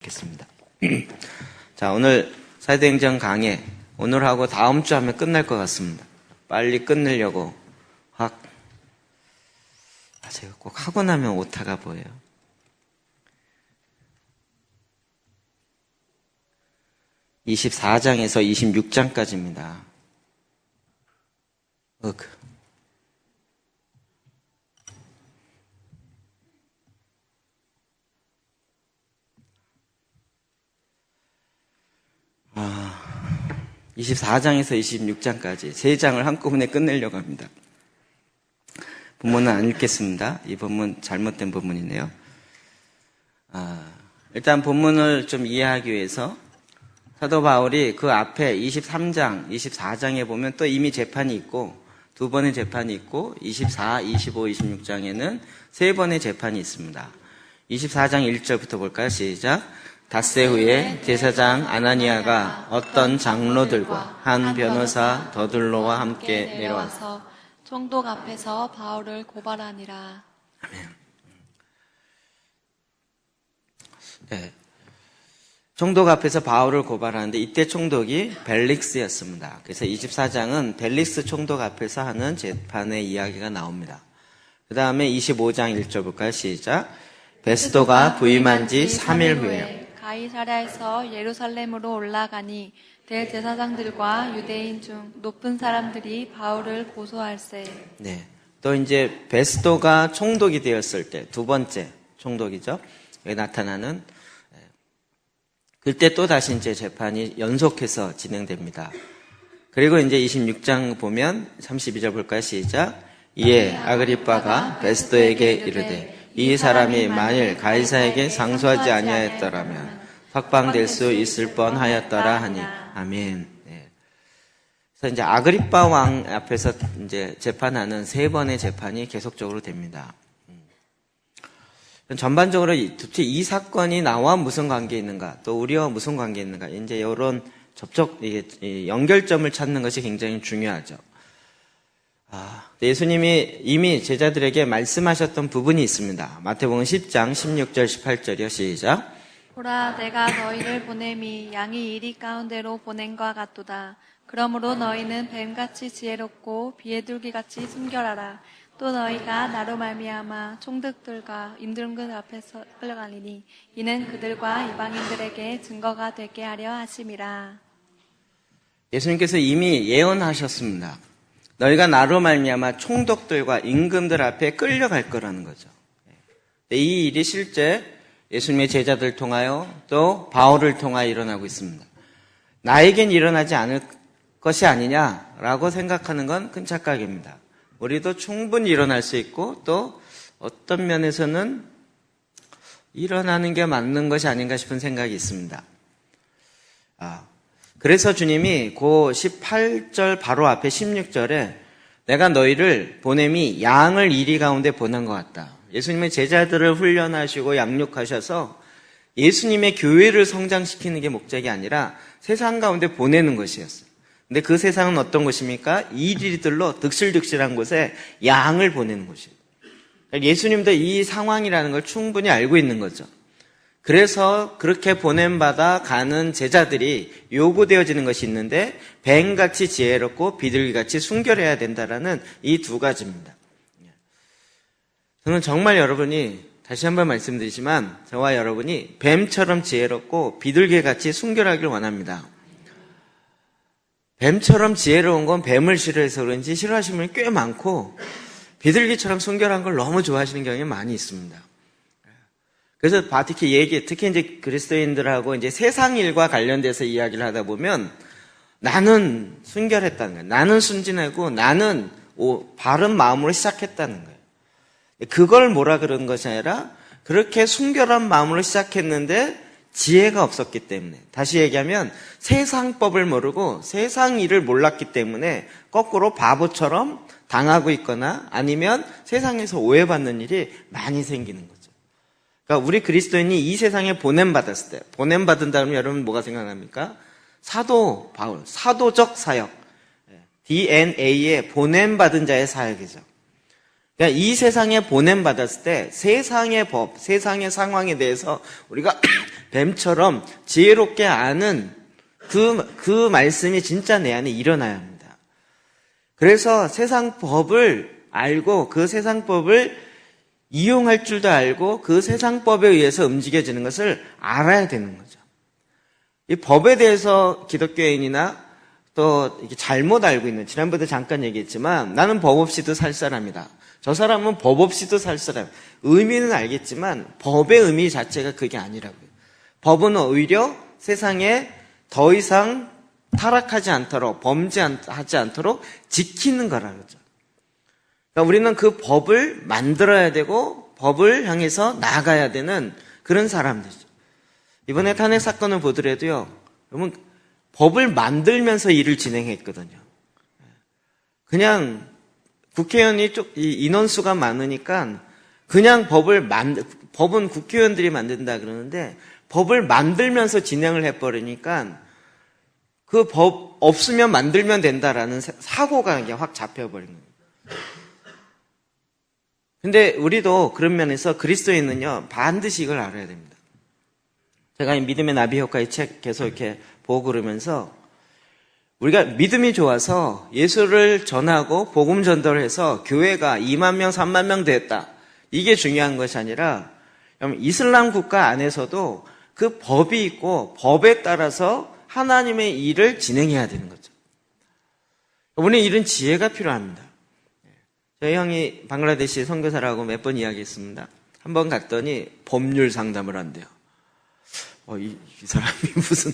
겠습니다. 자, 오늘 사도행전 강해 오늘하고 다음 주 하면 끝날 것 같습니다. 빨리 끝내려고 제가 꼭 하고 나면 오타가 보여요. (24장에서) (26장까지입니다) (24장에서) (26장까지) 3장을 한꺼번에 끝내려고 합니다. 본문은 안 읽겠습니다. 이 본문 잘못된 본문이네요. 일단 본문을 좀 이해하기 위해서 사도 바울이 그 앞에 23장, 24장에 보면 또 이미 재판이 있고 두 번의 재판이 있고 24, 25, 26장에는 3번의 재판이 있습니다. 24장 1절부터 볼까요? 시작. 닷새 후에 제사장 아나니아가 어떤 장로들과 한 변호사 더둘로와 함께 내려와서 총독 앞에서 바울을 고발하니라. 아멘. 네. 총독 앞에서 바울을 고발하는데 이때 총독이 벨릭스였습니다. 그래서 24장은 벨릭스 총독 앞에서 하는 재판의 이야기가 나옵니다. 그 다음에 25장 1절 볼까요? 시작. 베스도가 부임한 지 3일 후에 가이사랴에서 예루살렘으로 올라가니 대제사장들과 유대인 중 높은 사람들이 바울을 고소할세. 네. 또 이제 베스도가 총독이 되었을 때 두 번째 총독이죠. 여기 나타나는 그때 또 다시 이제 재판이 연속해서 진행됩니다. 그리고 이제 26장 보면 32절 볼까요? 시작. 이에 아그리빠가 베스도에게 이르되 이 사람이 만일 가이사에게 상소하지 아니하였더라면 석방될 수 있을 뻔하였더라 하니. 아멘. 네. 그래서 이제 아그리빠 왕 앞에서 이제 재판하는 3번의 재판이 계속적으로 됩니다. 전반적으로 도대체 이 사건이 나와 무슨 관계 있는가, 또 우리와 무슨 관계 있는가, 이제 이런 연결점을 찾는 것이 굉장히 중요하죠. 예수님이 이미 제자들에게 말씀하셨던 부분이 있습니다. 마태복음 10장 16절 18절이요. 시작. 보라, 내가 너희를 보냄이 양이 이리 가운데로 보낸 것 같도다. 그러므로 너희는 뱀같이 지혜롭고 비에둘기같이 순결하라. 또 너희가 나로 말미암아 총독들과 임금들 앞에서 끌려가리니 이는 그들과 이방인들에게 증거가 되게 하려 하심이라. 예수님께서 이미 예언하셨습니다. 너희가 나로 말미암아 총독들과 임금들 앞에 끌려갈 거라는 거죠. 이 일이 실제 예수님의 제자들을 통하여 또 바울을 통하여 일어나고 있습니다. 나에겐 일어나지 않을 것이 아니냐라고 생각하는 건 큰 착각입니다. 우리도 충분히 일어날 수 있고 또 어떤 면에서는 일어나는 게 맞는 것이 아닌가 싶은 생각이 있습니다. 그래서 주님이 그 18절 바로 앞에 16절에 내가 너희를 보냄이 양을 이리 가운데 보낸 것 같다. 예수님의 제자들을 훈련하시고 양육하셔서 예수님의 교회를 성장시키는 게 목적이 아니라 세상 가운데 보내는 것이었어요. 근데 그 세상은 어떤 곳입니까? 이리들로 득실득실한 곳에 양을 보내는 곳이에요. 예수님도 이 상황이라는 걸 충분히 알고 있는 거죠. 그래서 그렇게 보냄받아 가는 제자들이 요구되어지는 것이 있는데 뱀같이 지혜롭고 비둘기같이 순결해야 된다라는 이 두 가지입니다. 저는 정말 여러분이 다시 한번 말씀드리지만 저와 여러분이 뱀처럼 지혜롭고 비둘기같이 순결하길 원합니다. 뱀처럼 지혜로운 건 뱀을 싫어해서 그런지 싫어하시는 분이 꽤 많고 비둘기처럼 순결한 걸 너무 좋아하시는 경향이 많이 있습니다. 그래서 특히 이제 그리스도인들하고 이제 세상 일과 관련돼서 이야기를 하다 보면 나는 순결했다는 거예요. 나는 순진하고 나는 바른 마음으로 시작했다는 거예요. 그걸 뭐라 그러는 것이 아니라 그렇게 순결한 마음으로 시작했는데 지혜가 없었기 때문에, 다시 얘기하면 세상법을 모르고 세상 일을 몰랐기 때문에 거꾸로 바보처럼 당하고 있거나 아니면 세상에서 오해받는 일이 많이 생기는 거죠. 그러니까 우리 그리스도인이 이 세상에 보냄받았을 때, 보냄받은다면 여러분 뭐가 생각납니까? 사도 바울, 사도적 사역, DNA에 보냄받은 자의 사역이죠. 그러니까 이 세상에 보냄받았을 때 세상의 법, 세상의 상황에 대해서 우리가 뱀처럼 지혜롭게 아는 그 말씀이 진짜 내 안에 일어나야 합니다. 그래서 세상 법을 알고 그 세상 법을 이용할 줄도 알고 그 세상 법에 의해서 움직여지는 것을 알아야 되는 거죠. 이 법에 대해서 기독교인이나 또 이렇게 잘못 알고 있는, 지난번에도 잠깐 얘기했지만 나는 법 없이도 살 사람이다. 저 사람은 법 없이도 살 사람. 의미는 알겠지만 법의 의미 자체가 그게 아니라고요. 법은 오히려 세상에 더 이상 타락하지 않도록, 범죄하지 않도록 지키는 거라 그러죠. 그러니까 우리는 그 법을 만들어야 되고 법을 향해서 나아가야 되는 그런 사람들이죠. 이번에 탄핵 사건을 보더라도요, 여러분 법을 만들면서 일을 진행했거든요. 그냥 국회의원이 이 인원수가 많으니까 그냥 법은 국회의원들이 만든다 그러는데 법을 만들면서 진행을 해버리니까 그 법 없으면 만들면 된다라는 사고가 그냥 확 잡혀버린 거예요. 근데 우리도 그런 면에서 그리스도인은요, 반드시 이걸 알아야 됩니다. 제가 이 믿음의 나비 효과의 책 계속 이렇게 보고 그러면서 우리가 믿음이 좋아서 예수를 전하고 복음 전도를 해서 교회가 2만 명, 3만 명 됐다. 이게 중요한 것이 아니라 이슬람 국가 안에서도 그 법이 있고 법에 따라서 하나님의 일을 진행해야 되는 거죠. 우리는 이런 지혜가 필요합니다. 저희 형이 방글라데시 선교사라고 몇 번 이야기했습니다. 한 번 갔더니 법률 상담을 한대요. 이 사람이 무슨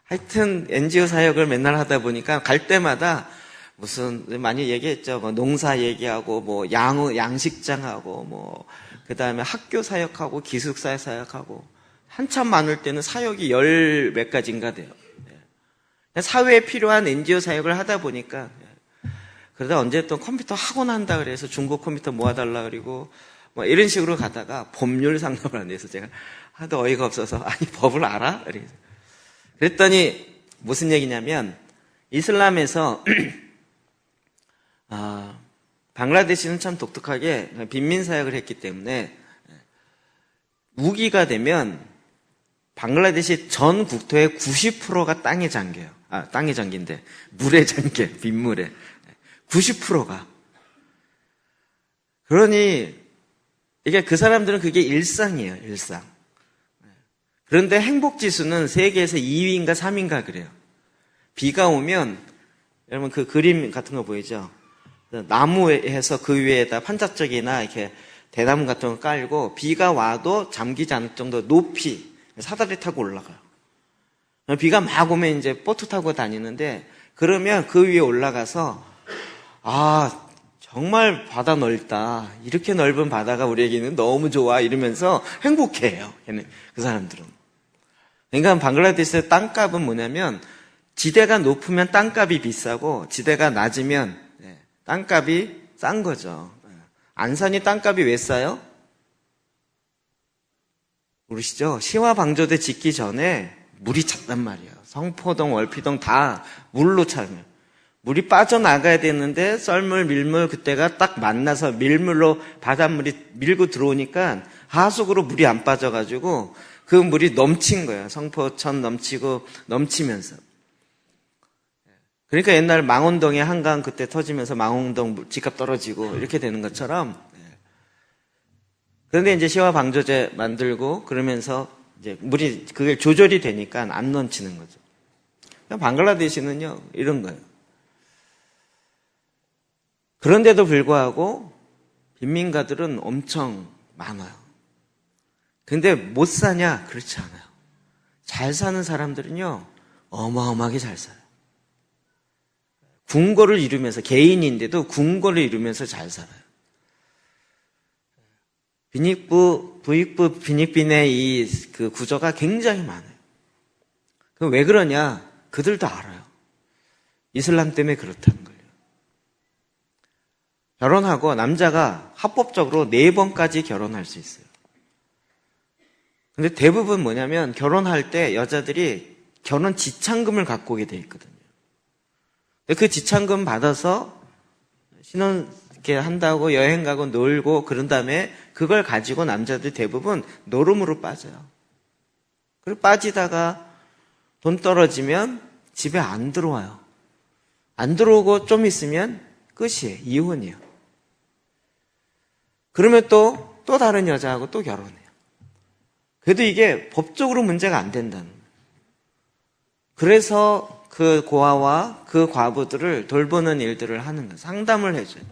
하여튼 NGO 사역을 맨날 하다 보니까 갈 때마다 무슨 많이 얘기했죠. 뭐 농사 얘기하고 뭐 양식장하고 뭐 그다음에 학교 사역하고 기숙사 사역하고 한참 많을 때는 사역이 10 몇 가지인가 돼요. 사회에 필요한 NGO 사역을 하다 보니까 그러다 언제 또 컴퓨터 학원 한다 그래서 중고 컴퓨터 모아달라 그리고 뭐 이런 식으로 가다가 법률 상담을 안 해서 제가 하도 어이가 없어서 아니 법을 알아? 그랬더니 무슨 얘기냐면 이슬람에서 방글라데시는 참 독특하게 빈민사역을 했기 때문에 우기가 되면 방글라데시 전 국토의 90%가 땅에 잠겨요. 땅에 잠긴데 물에 잠겨, 빗물에. 90%가. 그러니 이게 그 사람들은 그게 일상이에요, 일상. 그런데 행복지수는 세계에서 2위인가 3위인가 그래요. 비가 오면 여러분 그 그림 같은 거 보이죠? 나무에서 그 위에다 판자적이나 이렇게 대나무 같은 거 깔고 비가 와도 잠기지 않을 정도 높이 사다리 타고 올라가요. 비가 막 오면 이제 보트 타고 다니는데 그러면 그 위에 올라가서 정말 바다 넓다. 이렇게 넓은 바다가 우리에게는 너무 좋아. 이러면서 행복해해요. 그 사람들은. 그러니까 방글라데시의 땅값은 뭐냐면 지대가 높으면 땅값이 비싸고 지대가 낮으면 땅값이 싼 거죠. 안산이 땅값이 왜 싸요? 모르시죠? 시와 방조대 짓기 전에 물이 찼단 말이에요. 성포동, 월피동 다 물로 차면. 물이 빠져나가야 되는데 썰물, 밀물 그때가 딱 만나서 밀물로 바닷물이 밀고 들어오니까 하수구로 물이 안 빠져가지고 그 물이 넘친 거예요. 성포천 넘치면서. 그러니까 옛날 망원동에 한강 그때 터지면서 망원동 집값 떨어지고 이렇게 되는 것처럼. 그런데 이제 시와 방조제 만들고 그러면서 이제 물이 그게 조절이 되니까 안 넘치는 거죠. 방글라데시는요, 이런 거예요. 그런데도 불구하고 빈민가들은 엄청 많아요. 근데 못 사냐? 그렇지 않아요. 잘 사는 사람들은요, 어마어마하게 잘 살아요. 궁궐을 이루면서, 개인인데도 궁궐을 이루면서 잘 살아요. 부익부 빈익빈의 그 구조가 굉장히 많아요. 그럼 왜 그러냐? 그들도 알아요. 이슬람 때문에 그렇다는 거예요. 결혼하고 남자가 합법적으로 4번까지 결혼할 수 있어요. 근데 대부분 뭐냐면 결혼할 때 여자들이 결혼 지참금을 갖고 오게 돼 있거든요. 그 지참금 받아서 이렇게 한다고 여행 가고 놀고 그런 다음에 그걸 가지고 남자들 대부분 노름으로 빠져요. 그리고 빠지다가 돈 떨어지면 집에 안 들어와요. 안 들어오고 좀 있으면 끝이에요. 이혼이에요. 그러면 또 다른 여자하고 또 결혼해요. 그래도 이게 법적으로 문제가 안 된다는 거예요. 그래서 그 고아와 그 과부들을 돌보는 일들을 하는 거예요. 상담을 해줘요.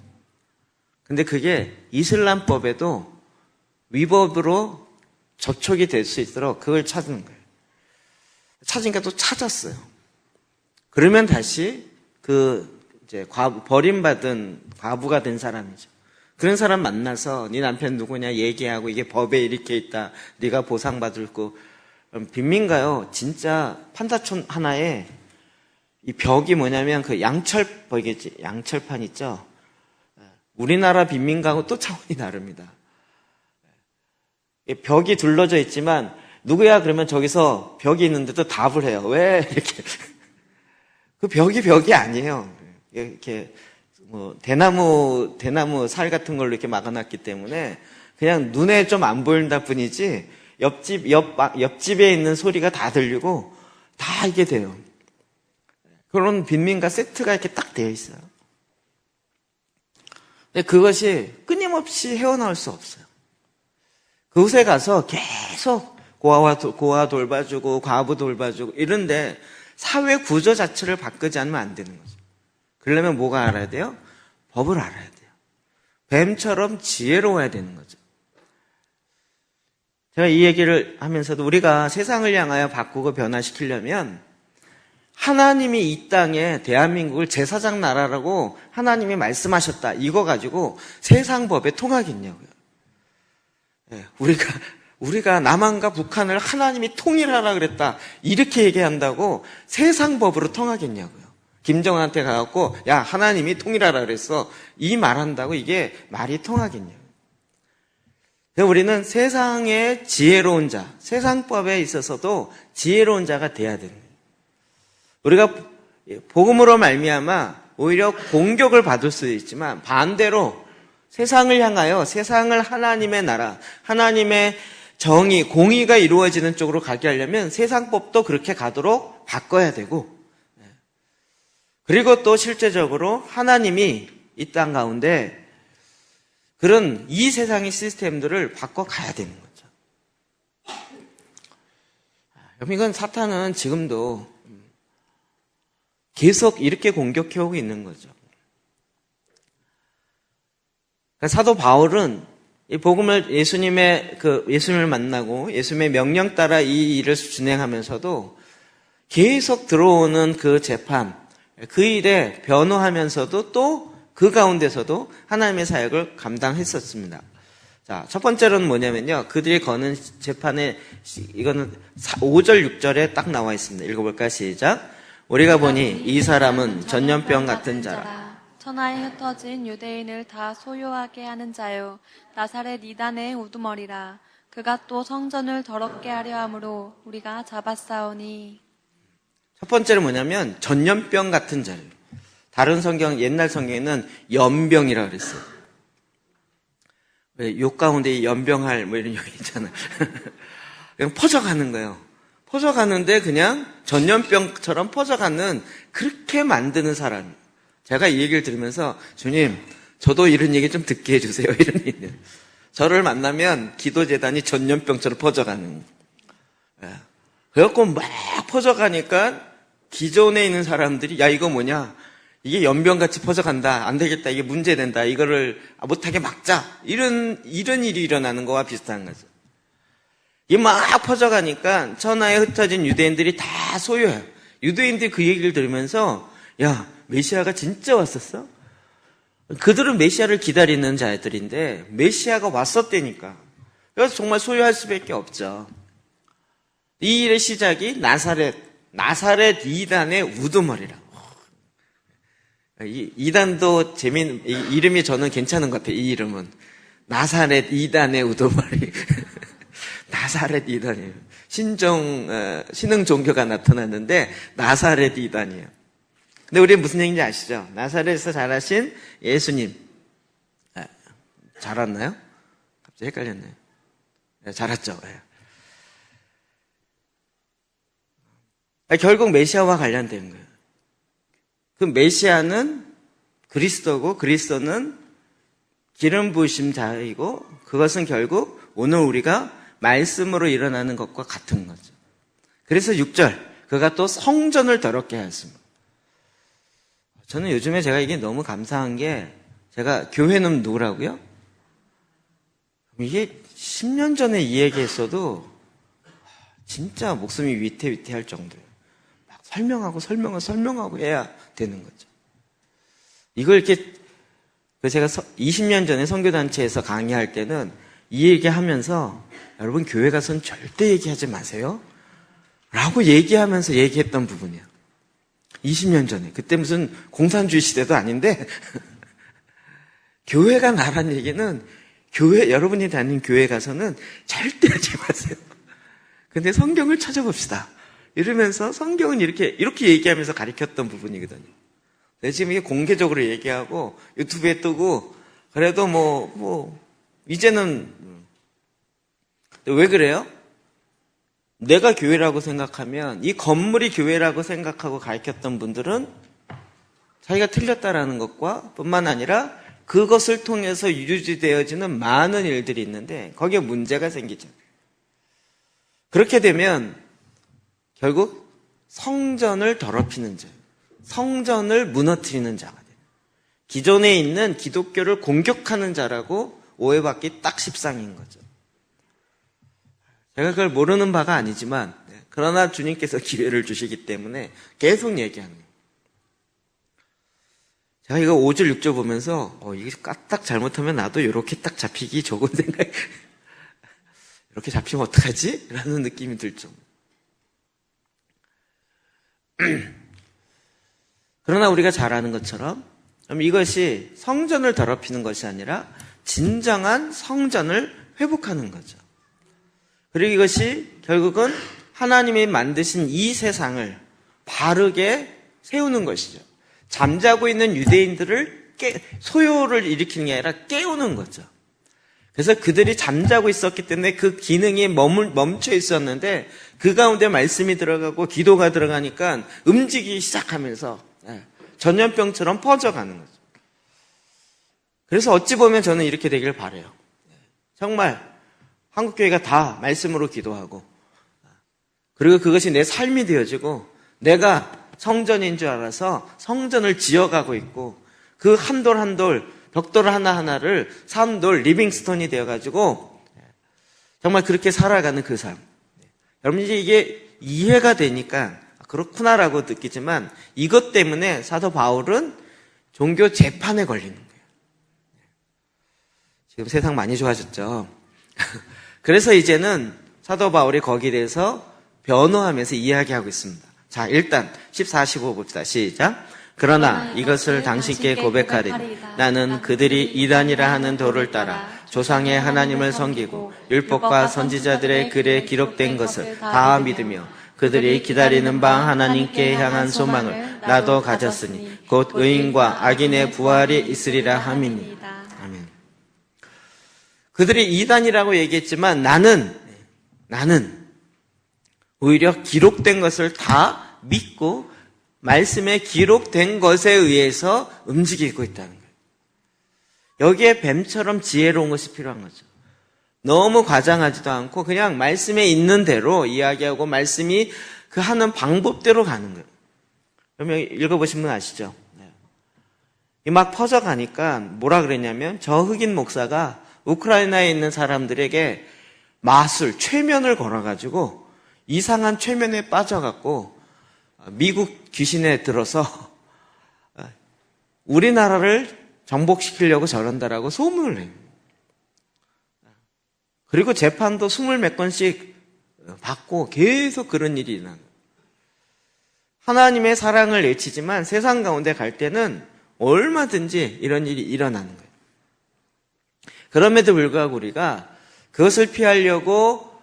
근데 그게 이슬람법에도 위법으로 접촉이 될 수 있도록 그걸 찾는 거예요. 찾으니까 또 찾았어요. 그러면 다시 이제 버림받은 과부가 된 사람이죠. 그런 사람 만나서 네 남편 누구냐 얘기하고 이게 법에 이렇게 있다. 네가 보상받을 거. 빈민가요. 진짜 판사촌 하나에 이 벽이 뭐냐면 그 양철판 있죠. 우리나라 빈민가하고 또 차원이 다릅니다. 벽이 둘러져 있지만 누구야 그러면 저기서 벽이 있는데도 답을 해요. 왜 이렇게 그 벽이 아니에요. 이렇게 뭐 대나무 살 같은 걸로 이렇게 막아놨기 때문에 그냥 눈에 좀 안 보인다 뿐이지 옆집에 있는 소리가 다 들리고 다 이게 돼요. 그런 빈민가 세트가 이렇게 딱 되어 있어요. 근데 그것이 끊임없이 헤어나올 수 없어요. 그곳에 가서 계속 고아 돌봐주고 과부 돌봐주고 이런데 사회 구조 자체를 바꾸지 않으면 안 되는 거죠. 그러려면 뭐가 알아야 돼요? 법을 알아야 돼요. 뱀처럼 지혜로워야 되는 거죠. 제가 이 얘기를 하면서도 우리가 세상을 향하여 바꾸고 변화시키려면 하나님이 이 땅에 대한민국을 제사장 나라라고 하나님이 말씀하셨다. 이거 가지고 세상 법에 통하겠냐고요. 우리가 남한과 북한을 하나님이 통일하라 그랬다. 이렇게 얘기한다고 세상 법으로 통하겠냐고요. 김정은한테 가갖고 야 하나님이 통일하라 그랬어. 이 말한다고 이게 말이 통하겠냐고요. 우리는 세상의 지혜로운 자, 세상법에 있어서도 지혜로운 자가 돼야 됩니다. 우리가 복음으로 말미암아 오히려 공격을 받을 수도 있지만 반대로 세상을 향하여 세상을 하나님의 나라, 하나님의 정의, 공의가 이루어지는 쪽으로 가게 하려면 세상법도 그렇게 가도록 바꿔야 되고 그리고 또 실제적으로 하나님이 이 땅 가운데 그런 이 세상의 시스템들을 바꿔가야 되는 거죠. 이건 사탄은 지금도 계속 이렇게 공격해오고 있는 거죠. 사도 바울은 이 복음을 예수님을 만나고 예수님의 명령 따라 이 일을 진행하면서도 계속 들어오는 그 재판, 그 일에 변호하면서도 또 그 가운데서도 하나님의 사역을 감당했었습니다. 자, 첫 번째로는 뭐냐면요. 그들이 거는 재판에 이거는 5절, 6절에 딱 나와 있습니다. 읽어볼까요? 시작. 우리가 보니 이 사람은 전염병 같은 자라. 천하에 흩어진 유대인을 다 소유하게 하는 자요. 나사렛 이단의 우두머리라. 그가 또 성전을 더럽게 하려 함으로 우리가 잡았사오니. 첫 번째는 뭐냐면 전염병 같은 자예요. 다른 성경, 옛날 성경에는 연병이라고 그랬어요. 왜 욕 가운데 연병할 뭐 이런 욕 있잖아요. 그냥 퍼져가는 거예요. 퍼져가는데 그냥 전염병처럼 퍼져가는 그렇게 만드는 사람. 제가 이 얘기를 들으면서 주님, 저도 이런 얘기 좀 듣게 해주세요. 이런 얘기. 저를 만나면 기도재단이 전염병처럼 퍼져가는. 그래갖고 막 퍼져가니까 기존에 있는 사람들이 야 이거 뭐냐. 이게 연병같이 퍼져간다. 안 되겠다. 이게 문제된다. 이거를 못하게 막자. 이런 일이 일어나는 거와 비슷한 거죠. 이게 막 퍼져가니까 천하에 흩어진 유대인들이 다 소유해요. 유대인들이 그 얘기를 들으면서 야 메시아가 진짜 왔었어? 그들은 메시아를 기다리는 자들인데 메시아가 왔었다니까. 그래서 정말 소유할 수밖에 없죠. 이 일의 시작이 나사렛 이단의 우두머리라. 이단도 이름이 저는 괜찮은 것 같아요. 이 이름은 나사렛 이단의 우두머리. 나사렛 이단이에요. 신흥 종교가 나타났는데 나사렛 이단이에요. 근데 우리 무슨 얘기인지 아시죠? 나사렛에서 자라신 예수님. 잘 왔나요? 갑자기 헷갈렸네요. 네, 잘 왔죠. 네. 결국 메시아와 관련된 거예요. 그 메시아는 그리스도고 그리스도는 기름 부으심 자이고 그것은 결국 오늘 우리가 말씀으로 일어나는 것과 같은 거죠. 그래서 6절 그가 또 성전을 더럽게 하였습니다. 저는 요즘에 제가 이게 너무 감사한 게 제가 교회는 누구라고요? 이게 10년 전에 이 얘기했어도 진짜 목숨이 위태위태할 정도예요. 막 설명하고 해야 되는 거죠. 이걸 이렇게 제가 20년 전에 선교단체에서 강의할 때는 이 얘기하면서 여러분 교회 가서는 절대 얘기하지 마세요 라고 얘기하면서 얘기했던 부분이에요. 20년 전에. 그때 무슨 공산주의 시대도 아닌데 교회가 나란 얘기는 여러분이 다니는 교회 가서는 절대 하지 마세요. 근데 성경을 찾아봅시다. 이러면서 성경은 이렇게 얘기하면서 가르쳤던 부분이거든요. 지금 이게 공개적으로 얘기하고 유튜브에 뜨고 그래도 이제는 왜 그래요? 내가 교회라고 생각하면 이 건물이 교회라고 생각하고 가르쳤던 분들은 자기가 틀렸다라는 것과 뿐만 아니라 그것을 통해서 유지되어지는 많은 일들이 있는데 거기에 문제가 생기죠. 그렇게 되면 결국 성전을 더럽히는 자, 성전을 무너뜨리는 자가 돼요. 기존에 있는 기독교를 공격하는 자라고 오해받기 딱 십상인 거죠. 제가 그걸 모르는 바가 아니지만 그러나 주님께서 기회를 주시기 때문에 계속 얘기하는 거예요. 제가 이거 5절 6절 보면서 이게 까딱 잘못하면 나도 이렇게 딱 잡히기 좋은 생각 이렇게 잡히면 어떡하지? 라는 느낌이 들죠. 그러나 우리가 잘 아는 것처럼 이것이 성전을 더럽히는 것이 아니라 진정한 성전을 회복하는 거죠. 그리고 이것이 결국은 하나님이 만드신 이 세상을 바르게 세우는 것이죠. 잠자고 있는 유대인들을 소요를 일으키는 게 아니라 깨우는 거죠. 그래서 그들이 잠자고 있었기 때문에 그 기능이 멈춰 있었는데 그 가운데 말씀이 들어가고 기도가 들어가니까 움직이기 시작하면서 전염병처럼 퍼져가는 거죠. 그래서 어찌 보면 저는 이렇게 되길 바라요. 정말 한국교회가 다 말씀으로 기도하고 그리고 그것이 내 삶이 되어지고 내가 성전인 줄 알아서 성전을 지어가고 있고 그 한 돌 한 돌 벽돌 하나하나를 산돌 리빙스톤이 되어가지고 정말 그렇게 살아가는 그 삶. 여러분 이게 이해가 되니까 그렇구나라고 느끼지만 이것 때문에 사도 바울은 종교 재판에 걸리는 거예요. 지금 세상 많이 좋아졌죠. 그래서 이제는 사도 바울이 거기에 대해서 변호하면서 이야기하고 있습니다. 자, 일단 14, 15 봅시다. 시작. 그러나 이것을 당신께 고백하리니 나는 그들이 이단이라 하는 도를 따라 조상의 하나님을 섬기고 율법과 선지자들의 글에 기록된 것을 다 믿으며 그들이 기다리는 바 하나님께 향한 소망을 나도 가졌으니 곧 의인과 악인의 부활이 있으리라 함이니. 아멘. 그들이 이단이라고 얘기했지만 나는 오히려 기록된 것을 다 믿고 말씀에 기록된 것에 의해서 움직이고 있다는 거예요. 여기에 뱀처럼 지혜로운 것이 필요한 거죠. 너무 과장하지도 않고 그냥 말씀에 있는 대로 이야기하고 말씀이 그 하는 방법대로 가는 거예요. 그러면 읽어보신 분 아시죠? 막 퍼져가니까 뭐라 그랬냐면 저 흑인 목사가 우크라이나에 있는 사람들에게 마술, 최면을 걸어가지고 이상한 최면에 빠져갖고 미국 귀신에 들어서 우리나라를 정복시키려고 저런다라고 소문을 내요. 그리고 재판도 20몇 건씩 받고 계속 그런 일이 일어나요. 하나님의 사랑을 외치지만 세상 가운데 갈 때는 얼마든지 이런 일이 일어나는 거예요. 그럼에도 불구하고 우리가 그것을 피하려고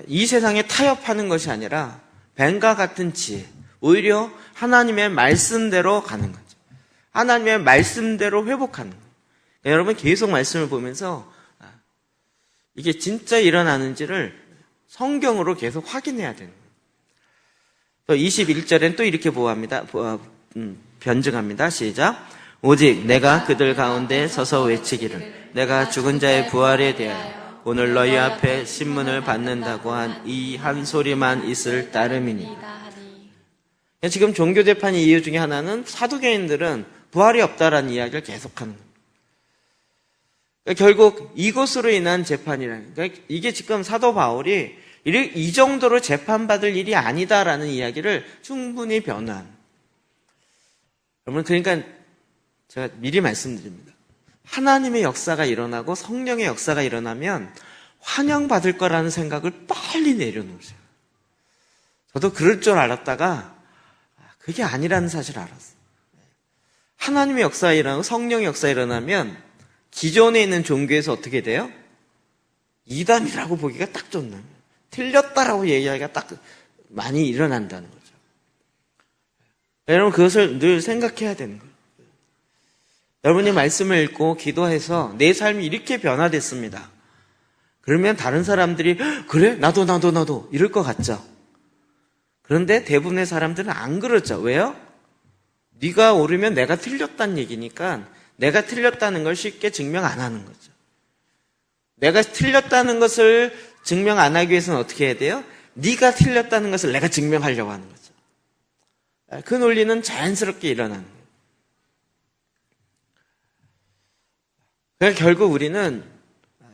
이 세상에 타협하는 것이 아니라 뱀과 같은 지혜, 오히려 하나님의 말씀대로 가는 거죠. 하나님의 말씀대로 회복하는 거예요. 여러분 계속 말씀을 보면서 이게 진짜 일어나는지를 성경으로 계속 확인해야 되는 거예요. 또 21절엔 또 이렇게 보호합니다. 변증합니다. 시작. 오직 내가 그들 가운데 서서 외치기를 내가 죽은 자의 부활에 대하여 오늘 너희 앞에 신문을 받는다고 한 이 한 소리만 있을 따름이니. 지금 종교 재판의 이유 중에 하나는 사두개인들은 부활이 없다라는 이야기를 계속하는 거예요. 그러니까 결국 이것으로 인한 재판이라는, 그러니까 이게 지금 사도 바울이 이 정도로 재판받을 일이 아니다라는 이야기를 충분히 변호한. 여러분, 그러니까 제가 미리 말씀드립니다. 하나님의 역사가 일어나고 성령의 역사가 일어나면 환영받을 거라는 생각을 빨리 내려놓으세요. 저도 그럴 줄 알았다가 그게 아니라는 사실을 알았어요. 하나님의 역사가 일어나고 성령의 역사가 일어나면 기존에 있는 종교에서 어떻게 돼요? 이단이라고 보기가 딱 좋네요. 틀렸다라고 얘기하기가 딱 많이 일어난다는 거죠. 여러분, 그것을 늘 생각해야 되는 거예요. 여러분이 말씀을 읽고 기도해서 내 삶이 이렇게 변화됐습니다. 그러면 다른 사람들이 그래? 나도 이럴 것 같죠. 그런데 대부분의 사람들은 안 그렇죠. 왜요? 네가 옳으면 내가 틀렸다는 얘기니까 내가 틀렸다는 걸 쉽게 증명 안 하는 거죠. 내가 틀렸다는 것을 증명 안 하기 위해서는 어떻게 해야 돼요? 네가 틀렸다는 것을 내가 증명하려고 하는 거죠. 그 논리는 자연스럽게 일어나는 거예요. 그러니까 결국 우리는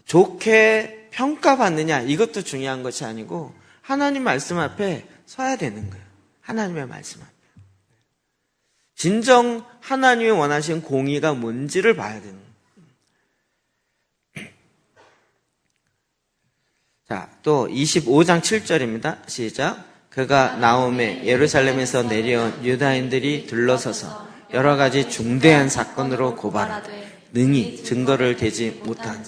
좋게 평가받느냐 이것도 중요한 것이 아니고 하나님 말씀 앞에 서야 되는 거예요. 하나님의 말씀 앞에. 진정 하나님이 원하시는 공의가 뭔지를 봐야 되는 거예요. 자, 또 25장 7절입니다. 시작. 그가 나옴에 예루살렘에서 내려온 유다인들이 둘러서서 여러 가지 중대한 사건으로 고발하되 능히 증거를 대지 못한.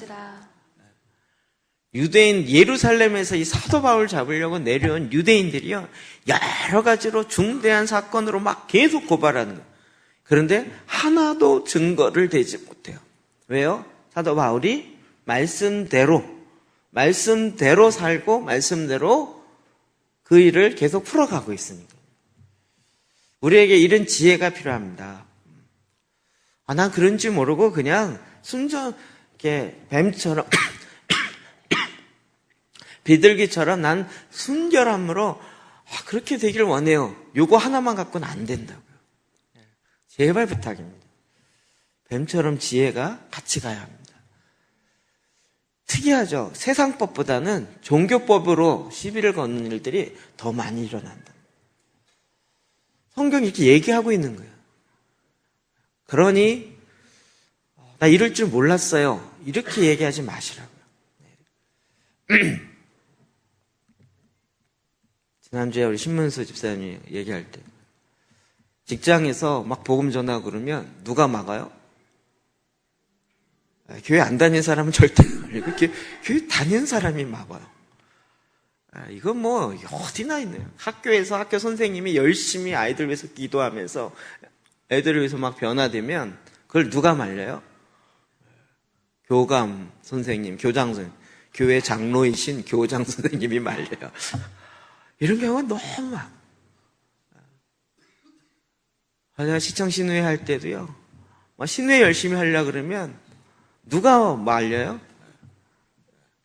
유대인 예루살렘에서 이 사도 바울 잡으려고 내려온 유대인들이요 여러 가지로 중대한 사건으로 막 계속 고발하는 거예요. 그런데 하나도 증거를 대지 못해요. 왜요? 사도 바울이 말씀대로 살고 말씀대로 그 일을 계속 풀어가고 있으니까. 우리에게 이런 지혜가 필요합니다. 난 그런지 모르고 그냥 순전하게 뱀처럼 비둘기처럼 난 순결함으로 그렇게 되길 원해요. 요거 하나만 갖고는 안 된다고요. 제발 부탁입니다. 뱀처럼 지혜가 같이 가야 합니다. 특이하죠. 세상법보다는 종교법으로 시비를 거는 일들이 더 많이 일어난다. 성경이 이렇게 얘기하고 있는 거예요. 그러니 나 이럴 줄 몰랐어요. 이렇게 얘기하지 마시라고요. 지난주에 우리 신문수 집사님이 얘기할 때 직장에서 막 복음 전하고 그러면 누가 막아요? 교회 안 다니는 사람은 절대 아니고 교회 다니는 사람이 막아요. 이건 뭐 어디나 있네요. 학교에서 학교 선생님이 열심히 아이들 위해서 기도하면서 애들을 위해서 막 변화되면 그걸 누가 말려요? 교감 선생님, 교장 선생님, 교회 장로이신 교장 선생님이 말려요. 이런 경우가 너무 많아. 제가 시청 신우회 할 때도요, 신우회 열심히 하려고 그러면 누가 말려요?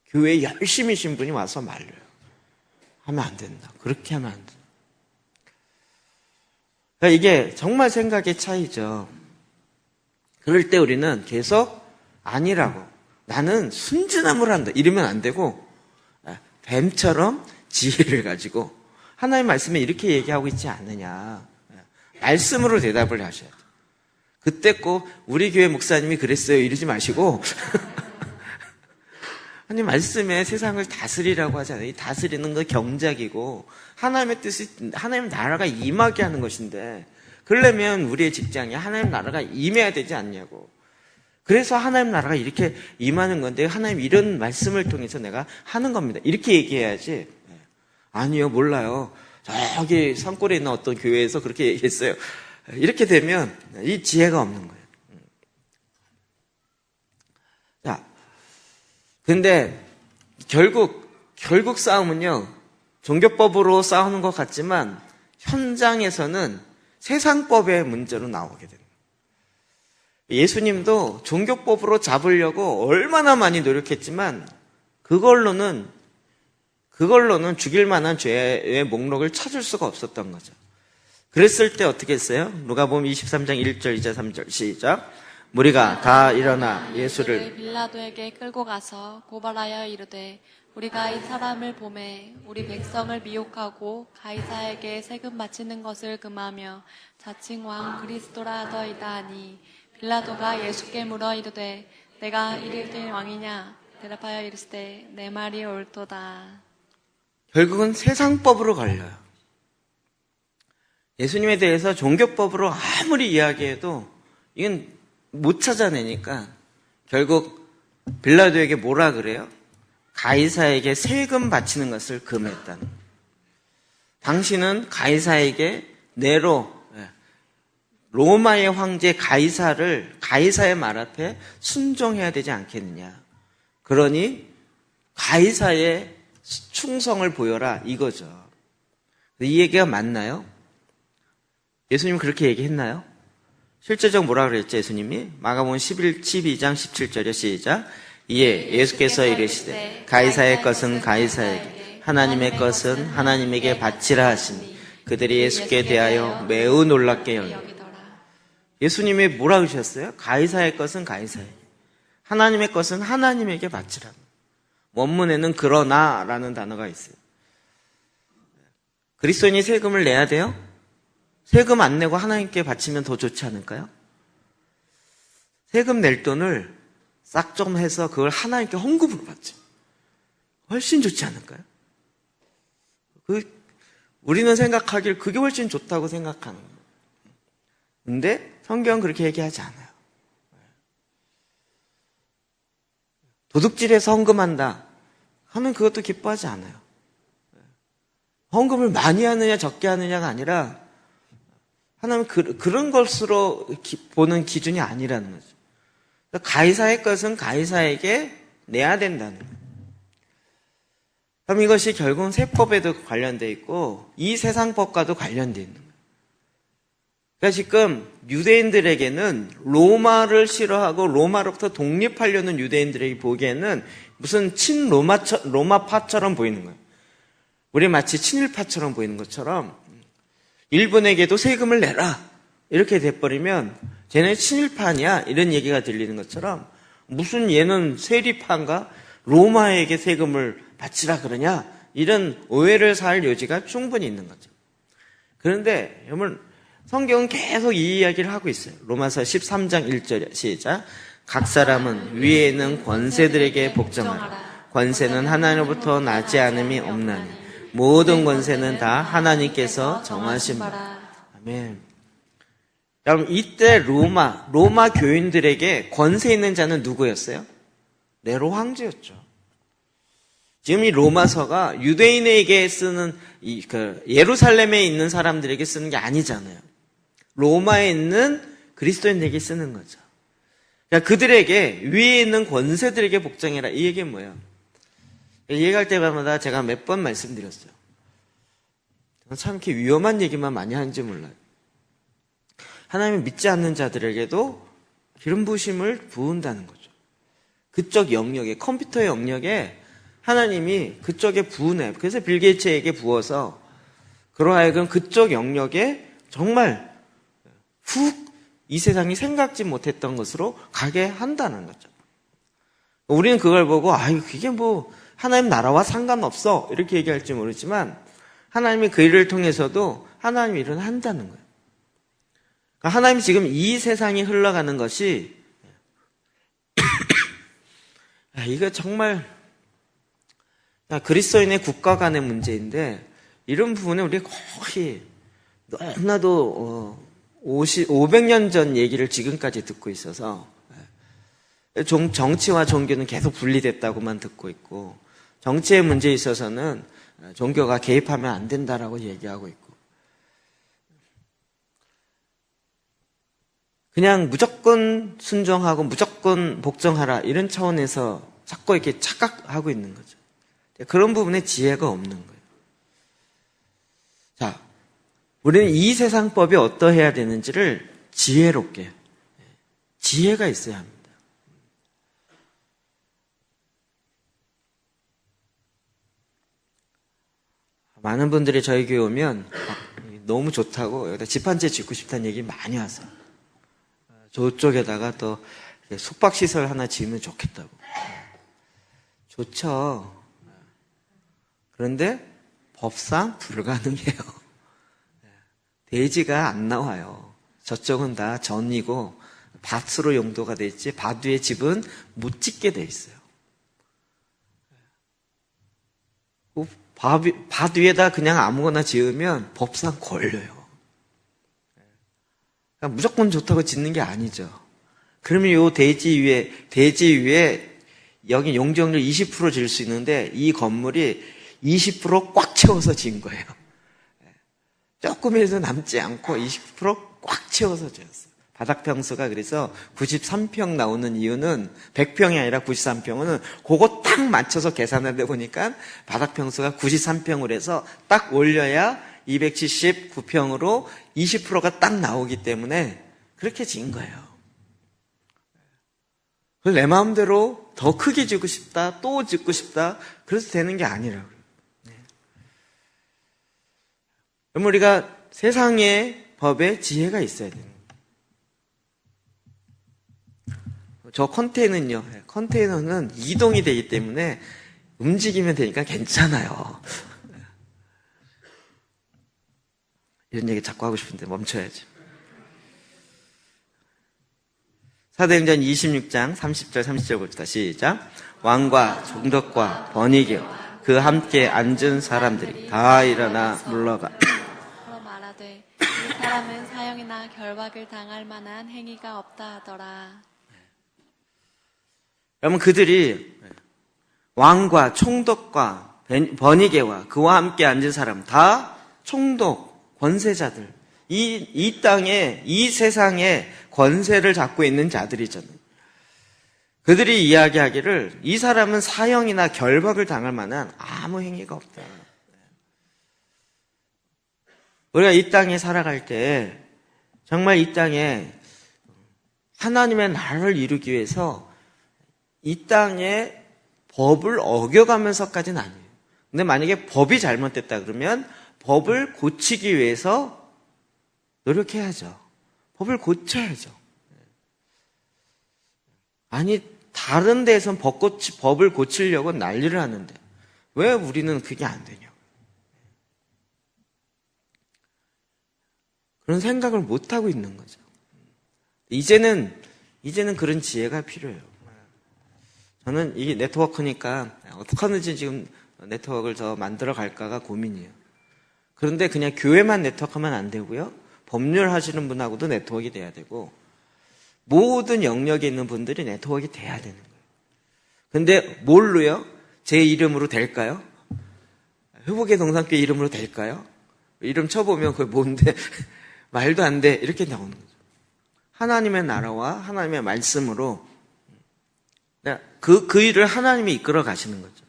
교회에 열심히신 분이 와서 말려요. 하면 안 된다. 그렇게 하면 안 된다. 그러니까 이게 정말 생각의 차이죠. 그럴 때 우리는 계속 아니라고, 나는 순진함을 한다 이러면 안 되고 뱀처럼 지혜를 가지고 하나님 말씀에 이렇게 얘기하고 있지 않느냐, 말씀으로 대답을 하셔야 돼요. 그때 꼭 우리 교회 목사님이 그랬어요 이러지 마시고 하나님 말씀에 세상을 다스리라고 하잖아요. 이 다스리는 건 경작이고 하나님의 뜻이 하나님 나라가 임하게 하는 것인데, 그러려면 우리의 직장에 하나님 나라가 임해야 되지 않냐고. 그래서 하나님 나라가 이렇게 임하는 건데 하나님 이런 말씀을 통해서 내가 하는 겁니다. 이렇게 얘기해야지. 아니요, 몰라요. 저기 산골에 있는 어떤 교회에서 그렇게 얘기했어요. 이렇게 되면 이 지혜가 없는 거예요. 근데 결국 싸움은요, 종교법으로 싸우는 것 같지만 현장에서는 세상법의 문제로 나오게 됩니다. 예수님도 종교법으로 잡으려고 얼마나 많이 노력했지만 그걸로는 죽일 만한 죄의 목록을 찾을 수가 없었던 거죠. 그랬을 때 어떻게 했어요? 누가복음 23장 1절, 2절, 3절 시작. 무리가 다 일어나 예수를 빌라도에게 끌고 가서 고발하여 이르되 우리가 이 사람을 보매 우리 백성을 미혹하고 가이사에게 세금 바치는 것을 금하며 자칭 왕 그리스도라 하더이다 하니 빌라도가 예수께 물어 이르되 내가 이르되 왕이냐 대답하여 이르시되 내 말이 옳도다. 결국은 세상법으로 걸려요. 예수님에 대해서 종교법으로 아무리 이야기해도 이건 못 찾아내니까 결국 빌라도에게 뭐라 그래요? 가이사에게 세금 바치는 것을 금했다는. 당신은 가이사에게 네로, 로마의 황제 가이사의 말 앞에 순종해야 되지 않겠느냐. 그러니 가이사의 충성을 보여라 이거죠. 이 얘기가 맞나요? 예수님 그렇게 얘기했나요? 실제적으로 뭐라 그랬죠, 예수님이? 마가복음 12장 17절에 시작. 이에 예수께서 이르시되 가이사의 것은 가이사에게 하나님의 것은 하나님에게 바치라 하시니 그들이 예수께 대하여 매우 놀랍게 여기더라. 예수님이 뭐라 그러셨어요? 가이사의 것은 가이사에게, 하나님의 것은 하나님에게 바치라. 원문에는 그러나라는 단어가 있어요. 그리스도인이 세금을 내야 돼요? 세금 안 내고 하나님께 바치면 더 좋지 않을까요? 세금 낼 돈을 싹 좀 해서 그걸 하나님께 헌금으로 받지. 훨씬 좋지 않을까요? 우리는 생각하길 그게 훨씬 좋다고 생각하는 거예요. 근데 성경은 그렇게 얘기하지 않아요. 도둑질해서 헌금한다 하면 그것도 기뻐하지 않아요. 헌금을 많이 하느냐 적게 하느냐가 아니라 하나님은 그런 것으로 보는 기준이 아니라는 거죠. 가이사의 것은 가이사에게 내야 된다는 거예요. 그럼 이것이 결국은 세법에도 관련되어 있고 이 세상법과도 관련되어 있는 거예요. 그러니까 지금 유대인들에게는 로마를 싫어하고 로마로부터 독립하려는 유대인들에게 보기에는 무슨 로마파처럼 보이는 거예요. 우리 마치 친일파처럼 보이는 것처럼 일본에게도 세금을 내라 이렇게 돼버리면 쟤네 친일파 아니야 이런 얘기가 들리는 것처럼 무슨 얘는 세리파인가 로마에게 세금을 바치라 그러냐 이런 오해를 살 여지가 충분히 있는 거죠. 그런데 여러분 성경은 계속 이 이야기를 하고 있어요. 로마서 13장 1절 시작. 각 사람은 위에 있는 권세들에게 복종하라. 권세는 하나님으로부터 나지 않음이 없나니 모든 권세는 다 하나님께서 정하신 바. 아멘. 여러분 이때 로마 교인들에게 권세 있는 자는 누구였어요? 네로 황제였죠. 지금 이 로마서가 유대인에게 쓰는 예루살렘에 있는 사람들에게 쓰는 게 아니잖아요. 로마에 있는 그리스도인에게 쓰는 거죠. 그러니까 그들에게 위에 있는 권세들에게 복종해라. 이 얘기는 뭐예요? 얘기할 때마다 제가 몇 번 말씀드렸어요. 참 이렇게 위험한 얘기만 많이 하는지 몰라요. 하나님을 믿지 않는 자들에게도 기름 부으심을 부은다는 거죠. 그쪽 영역에, 컴퓨터의 영역에 하나님이 그쪽에 부으네. 그래서 빌 게이츠에게 부어서 그러하여금 그쪽 영역에 정말 훅 이 세상이 생각지 못했던 것으로 가게 한다는 거죠. 우리는 그걸 보고 그게 뭐 하나님 나라와 상관없어 이렇게 얘기할지 모르지만 하나님이 그 일을 통해서도 하나님 일은 한다는 거예요. 그러니까 하나님이 지금 이 세상이 흘러가는 것이 이거 정말 그리스도인의 국가 간의 문제인데 이런 부분에 우리가 거의 너무나도 500년 전 얘기를 지금까지 듣고 있어서 정치와 종교는 계속 분리됐다고만 듣고 있고 정치의 문제에 있어서는 종교가 개입하면 안 된다라고 얘기하고 있고 그냥 무조건 순종하고 무조건 복종하라 이런 차원에서 자꾸 이렇게 착각하고 있는 거죠. 그런 부분에 지혜가 없는 거예요. 자, 우리는 이 세상법이 어떠해야 되는지를 지혜롭게, 지혜가 있어야 합니다. 많은 분들이 저희 교회 오면 너무 좋다고 여기다 집 한 채 짓고 싶다는 얘기 많이 하세요. 저쪽에다가 또 숙박시설 하나 지으면 좋겠다고. 좋죠. 그런데 법상 불가능해요. 대지가 안 나와요. 저쪽은 다 전이고 밭으로 용도가 돼 있지 밭 위에 집은 못 짓게 돼 있어요. 밭 위에다 그냥 아무거나 지으면 법상 걸려요. 그러니까 무조건 좋다고 짓는 게 아니죠. 그러면 요 대지 위에 여기 용적률 20% 질 수 있는데 이 건물이 20% 꽉 채워서 지은 거예요. 조금에서 남지 않고 20%꽉 채워서 지었어요. 바닥 평수가 그래서 93평 나오는 이유는 100평이 아니라 93평은 그거 딱 맞춰서 계산하다 보니까 바닥 평수가 93평으로 해서 딱 올려야 279평으로 20%가 딱 나오기 때문에 그렇게 지은 거예요. 내 마음대로 더 크게 짓고 싶다, 또 짓고 싶다, 그래서 되는 게 아니라고요. 그럼 우리가 세상의 법에 지혜가 있어야 돼요. 저 컨테이너는 이동이 되기 때문에 움직이면 되니까 괜찮아요. 이런 얘기 자꾸 하고 싶은데 멈춰야지. 사도행전 26장 30절 30절 봅시다. 시작. 왕과 총독과 번이게와 그 함께 앉은 사람들이 다 일어나 물러가 서로 말하되 이 사람은 사형이나 결박을 당할 만한 행위가 없다 하더라. 여러분 그들이 왕과 총독과 번이게와 그와 함께 앉은 사람 다 총독, 권세자들 이 땅에 이 세상에 권세를 잡고 있는 자들이잖아요. 그들이 이야기하기를 이 사람은 사형이나 결박을 당할 만한 아무 행위가 없다. 우리가 이 땅에 살아갈 때 정말 이 땅에 하나님의 나라를 이루기 위해서 이 땅에 법을 어겨가면서까지는 아니에요. 근데 만약에 법이 잘못됐다 그러면 법을 고치기 위해서 노력해야죠. 법을 고쳐야죠. 아니 다른 데에선 법을 고치려고 난리를 하는데 왜 우리는 그게 안 되냐고. 그런 생각을 못하고 있는 거죠. 이제는 그런 지혜가 필요해요. 저는 이게 네트워크니까 어떻게 하는지 지금 네트워크를 더 만들어 갈까가 고민이에요. 그런데 그냥 교회만 네트워크하면 안 되고요. 법률 하시는 분하고도 네트워크가 돼야 되고 모든 영역에 있는 분들이 네트워크가 돼야 되는 거예요. 근데 뭘로요? 제 이름으로 될까요? 회복의 동산교회 이름으로 될까요? 이름 쳐보면 그게 뭔데 말도 안 돼 이렇게 나오는 거죠. 하나님의 나라와 하나님의 말씀으로 그 일을 하나님이 이끌어 가시는 거죠.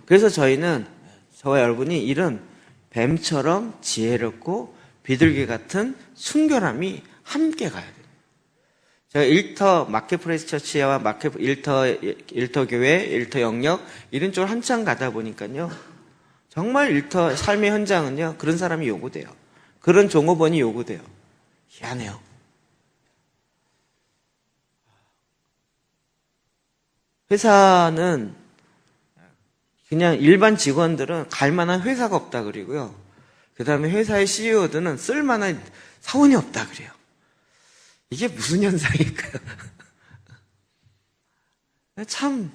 그래서 저와 여러분이 이런 뱀처럼 지혜롭고 비둘기 같은 순결함이 함께 가야 돼요. 제가 일터 마켓플레이스 처치와 일터 교회, 일터 영역 이런 쪽을 한참 가다 보니까요. 정말 일터 삶의 현장은요. 그런 사람이 요구돼요. 그런 종업원이 요구돼요. 희한해요. 회사는 그냥 일반 직원들은 갈 만한 회사가 없다 그러고요. 그 다음에 회사의 CEO들은 쓸 만한 사원이 없다 그래요. 이게 무슨 현상일까요? 참.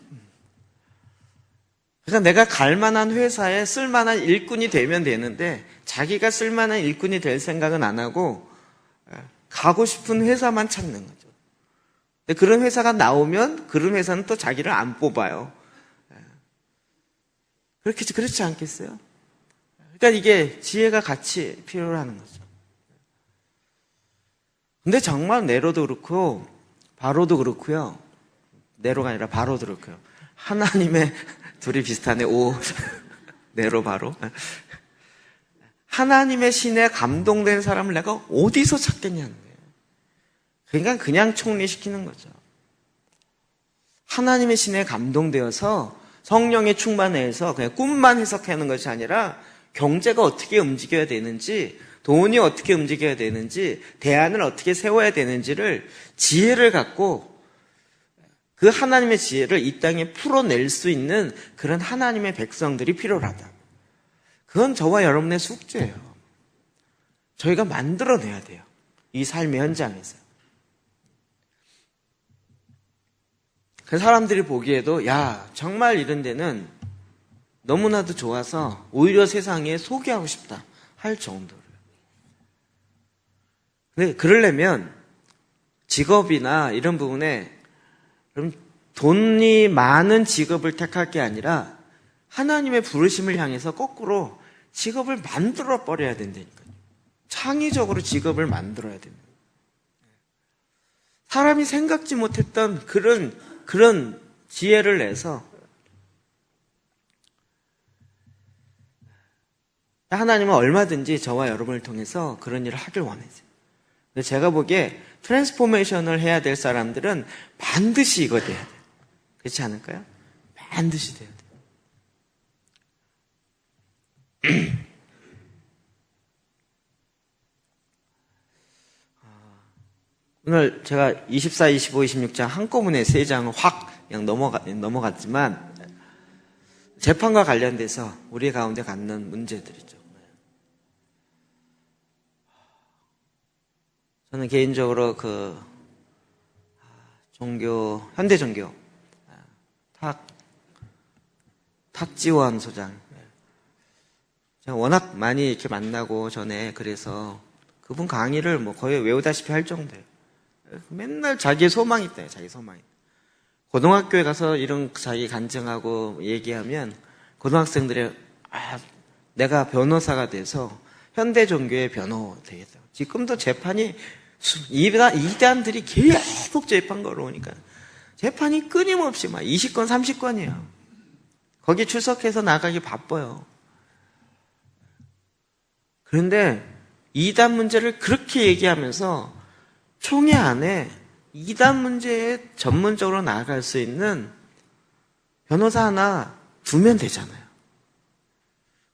그러니까 내가 갈 만한 회사에 쓸 만한 일꾼이 되면 되는데 자기가 쓸 만한 일꾼이 될 생각은 안 하고 가고 싶은 회사만 찾는 거죠. 근데 그런 회사가 나오면 그런 회사는 또 자기를 안 뽑아요. 그렇지 않겠어요? 그러니까 이게 지혜가 같이 필요하는 거죠. 근데 정말 네로도 그렇고 바로도 그렇고요. 네로가 아니라 바로 들을게요. 하나님의 둘이 비슷하네. 오. 네로 바로. 하나님의 신에 감동된 사람을 내가 어디서 찾겠냐는 거예요. 그러니까 그냥 총리시키는 거죠. 하나님의 신에 감동되어서 성령의 충만해서 그냥 꿈만 해석하는 것이 아니라 경제가 어떻게 움직여야 되는지, 돈이 어떻게 움직여야 되는지, 대안을 어떻게 세워야 되는지를 지혜를 갖고 그 하나님의 지혜를 이 땅에 풀어낼 수 있는 그런 하나님의 백성들이 필요하다. 그건 저와 여러분의 숙제예요. 저희가 만들어내야 돼요. 이 삶의 현장에서. 그 사람들이 보기에도 야 정말 이런 데는 너무나도 좋아서 오히려 세상에 소개하고 싶다 할 정도로. 근데 그러려면 직업이나 이런 부분에 돈이 많은 직업을 택할 게 아니라 하나님의 부르심을 향해서 거꾸로 직업을 만들어 버려야 된다니까요. 창의적으로 직업을 만들어야 된다. 사람이 생각지 못했던 그런 지혜를 내서 하나님은 얼마든지 저와 여러분을 통해서 그런 일을 하길 원하세요. 근데 제가 보기에 트랜스포메이션을 해야 될 사람들은 반드시 이거 돼야 돼요. 그렇지 않을까요? 반드시 돼야 돼요. 오늘 제가 24, 25, 26장 한꺼번에 3장을 확 그냥 넘어갔지만 재판과 관련돼서 우리 가운데 갖는 문제들이죠. 저는 개인적으로 현대 종교 탁지원 소장 제가 워낙 많이 이렇게 만나고 전에 그래서 그분 강의를 뭐 거의 외우다시피 할 정도예요. 맨날 자기의 소망이 있대요. 자기 소망이. 고등학교에 가서 이런 자기 간증하고 얘기하면 고등학생들이 내가 변호사가 돼서 현대 종교의 변호 되겠다. 지금도 재판이 이단들이 계속 재판 걸어오니까 재판이 끊임없이 막 20건 30건이에요. 거기 출석해서 나가기 바빠요. 그런데 이단 문제를 그렇게 얘기하면서 총회 안에 이단 문제에 전문적으로 나아갈 수 있는 변호사 하나 두면 되잖아요.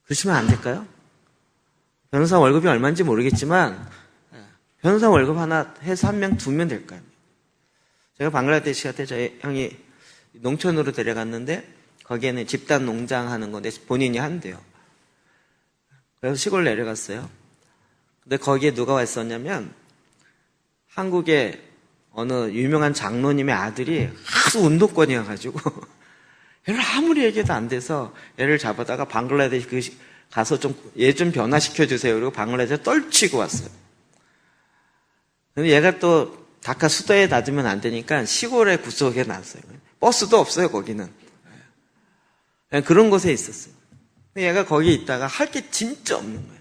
그러시면 안 될까요? 변호사 월급이 얼마인지 모르겠지만 변호사 월급 하나 해서 한 명 두면 될까요? 제가 방글라데시 갈 때 저희 형이 농촌으로 데려갔는데 거기에는 집단 농장 하는 건데 본인이 한대요. 그래서 시골 내려갔어요. 근데 거기에 누가 왔었냐면 한국의 어느 유명한 장로님의 아들이 아주 운동권이어가지고 얘를 아무리 얘기해도 안 돼서 얘를 잡아다가 방글라데시 가서 얘 좀 변화시켜주세요. 그리고 방글라데시에 떨치고 왔어요. 근데 얘가 또 다카 수도에 놔두면 안 되니까 시골에 구석에 놨어요. 버스도 없어요, 거기는. 그냥 그런 곳에 있었어요. 근데 얘가 거기 있다가 할 게 진짜 없는 거예요.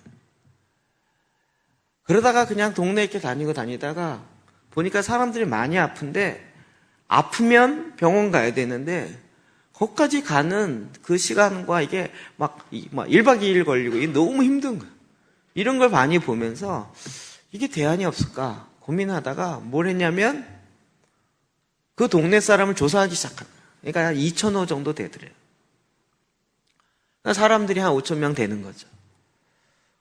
그러다가 그냥 동네 이렇게 다니다가 보니까 사람들이 많이 아픈데 아프면 병원 가야 되는데 거기까지 가는 그 시간과 이게 막 1박 2일 걸리고 이게 너무 힘든 거예요. 이런 걸 많이 보면서 이게 대안이 없을까 고민하다가 뭘 했냐면 그 동네 사람을 조사하기 시작한 거예요. 그러니까 한 2,000호 정도 되더래요. 사람들이 한 5,000명 되는 거죠.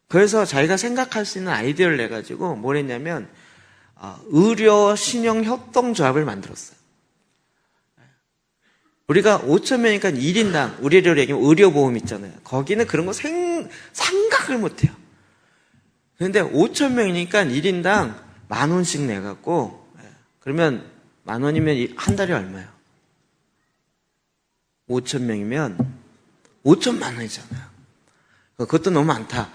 그래서 자기가 생각할 수 있는 아이디어를 내가지고 뭘 했냐면 의료 신용 협동조합을 만들었어요. 우리가 5,000명이니까 1인당 우리로 얘기하면 의료보험 있잖아요. 거기는 그런 거 생각을 못해요. 그런데 5,000명이니까 1인당 10,000원씩 내갖고 그러면 10,000원이면 한 달에 얼마예요? 5,000명이면 5천만 원이잖아요. 그것도 너무 많다.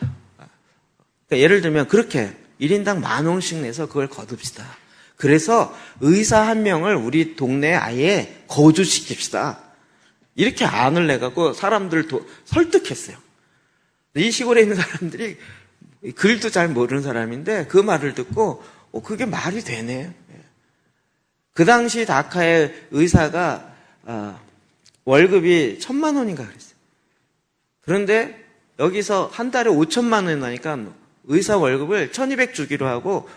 그러니까 예를 들면 그렇게 1인당 10,000원씩 내서 그걸 거둡시다. 그래서 의사 한 명을 우리 동네에 아예 거주시킵시다. 이렇게 안을 내갖고 사람들을 설득했어요. 이 시골에 있는 사람들이 글도 잘 모르는 사람인데 그 말을 듣고 그게 말이 되네. 그 당시 다카의 의사가 월급이 1,000만 원인가 그랬어요. 그런데 여기서 한 달에 5천만 원 나니까 의사 월급을 1,200 주기로 하고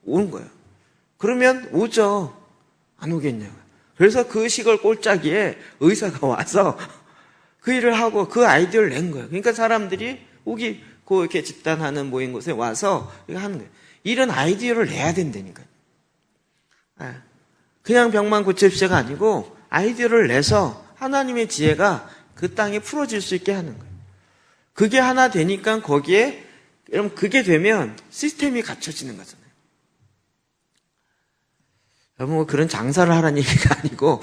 오는 거예요. 그러면 오죠. 안 오겠냐고요. 그래서 그 시골 꼴짜기에 의사가 와서 그 일을 하고 그 아이디어를 낸 거예요. 그러니까 사람들이 오기 이렇게 집단하는 모인 곳에 와서 이거 하는 거예요. 이런 아이디어를 내야 된다니까요. 그냥 병만 고칩시오가 아니고 아이디어를 내서 하나님의 지혜가 그 땅에 풀어질 수 있게 하는 거예요. 그게 하나 되니까 거기에 여러분 그게 되면 시스템이 갖춰지는 거잖아요. 여러분 뭐 그런 장사를 하라는 얘기가 아니고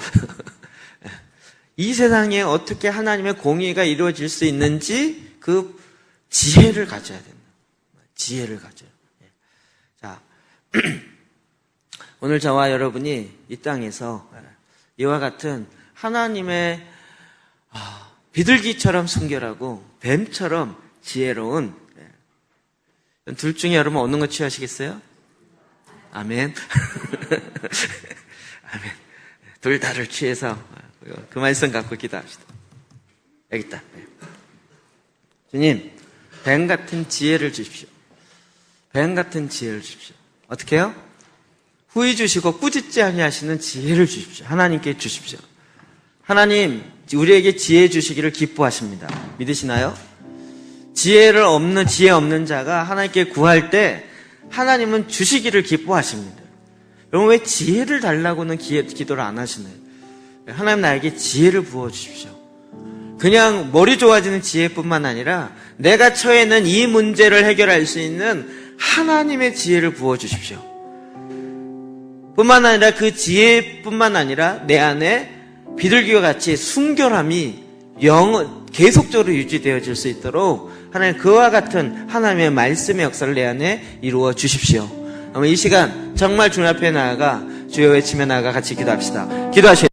이 세상에 어떻게 하나님의 공의가 이루어질 수 있는지 그 지혜를 가져야 된다. 지혜를 가져요. 자, 오늘 저와 여러분이 이 땅에서 이와 같은 하나님의 비둘기처럼 순결하고 뱀처럼 지혜로운 둘 중에 여러분 어느 거 취하시겠어요? 아멘. 아멘. 둘 다를 취해서 그 말씀 갖고 기도합시다. 여기 있다. 주님, 뱀 같은 지혜를 주십시오. 뱀 같은 지혜를 주십시오. 어떻게 해요? 후히 주시고 꾸짖지 아니하시는 지혜를 주십시오. 하나님께 주십시오. 하나님, 우리에게 지혜 주시기를 기뻐하십니다. 믿으시나요? 지혜 없는 자가 하나님께 구할 때 하나님은 주시기를 기뻐하십니다. 여러분 왜 지혜를 달라고는 기도를 안 하시나요? 하나님 나에게 지혜를 부어주십시오. 그냥 머리 좋아지는 지혜뿐만 아니라 내가 처해 있는 이 문제를 해결할 수 있는 하나님의 지혜를 부어주십시오. 뿐만 아니라 그 지혜뿐만 아니라 내 안에 비둘기와 같이 순결함이 계속적으로 유지되어질 수 있도록 하나님 그와 같은 하나님의 말씀의 역사를 내 안에 이루어 주십시오. 이 시간 정말 주님 앞에 나아가 주여 외치며 나아가 같이 기도합시다. 기도하시죠.